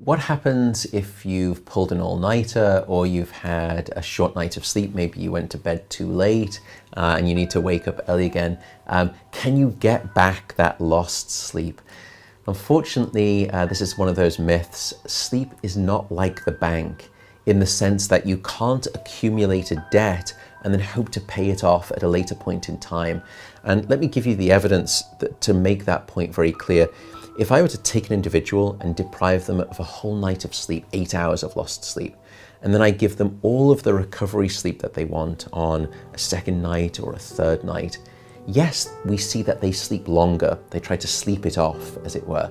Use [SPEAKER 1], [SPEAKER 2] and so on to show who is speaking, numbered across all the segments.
[SPEAKER 1] What happens if you've pulled an all-nighter or you've had a short night of sleep? Maybe you went to bed too late and you need to wake up early again. Can you get back that lost sleep? Unfortunately, this is one of those myths. Sleep is not like the bank in the sense that you can't accumulate a debt and then hope to pay it off at a later point in time. And let me give you the evidence to make that point very clear. If I were to take an individual and deprive them of a whole night of sleep, 8 hours of lost sleep, and then I give them all of the recovery sleep that they want on a second night or a third night, yes, we see that they sleep longer. They try to sleep it off, as it were.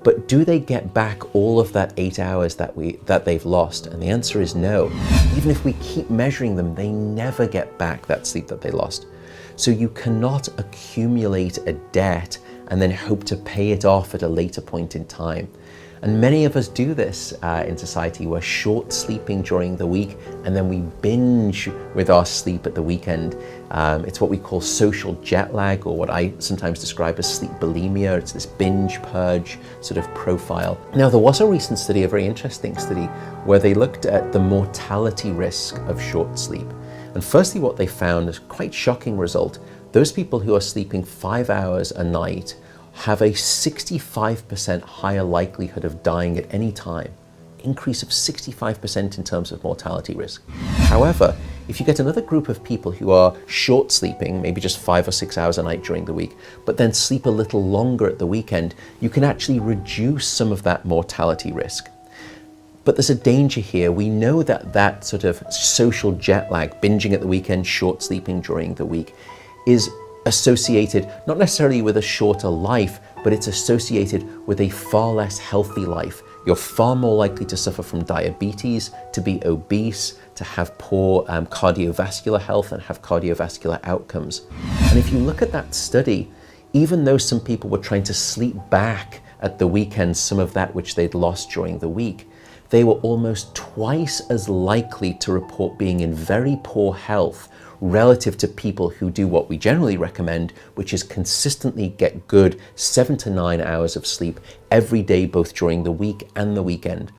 [SPEAKER 1] But do they get back all of that 8 hours that they've lost? And the answer is no. Even if we keep measuring them, they never get back that sleep that they lost. So you cannot accumulate a debt and then hope to pay it off at a later point in time. And many of us do this in society. We're short sleeping during the week and then we binge with our sleep at the weekend. It's what we call social jet lag, or what I sometimes describe as sleep bulimia. It's this binge purge sort of profile. Now, there was a recent study, a very interesting study, where they looked at the mortality risk of short sleep. And firstly, what they found is a quite shocking result. Those people who are sleeping 5 hours a night have a 65% higher likelihood of dying at any time. Increase of 65% in terms of mortality risk. However, if you get another group of people who are short sleeping, maybe just 5 or 6 hours a night during the week, but then sleep a little longer at the weekend, you can actually reduce some of that mortality risk. But there's a danger here. We know that that sort of social jet lag, binging at the weekend, short sleeping during the week, is associated not necessarily with a shorter life, but it's associated with a far less healthy life. You're far more likely to suffer from diabetes, to be obese, to have poor cardiovascular health and have cardiovascular outcomes. And if you look at that study, even though some people were trying to sleep back at the weekend some of that which they'd lost during the week, they were almost twice as likely to report being in very poor health relative to people who do what we generally recommend, which is consistently get good 7 to 9 hours of sleep every day, both during the week and the weekend.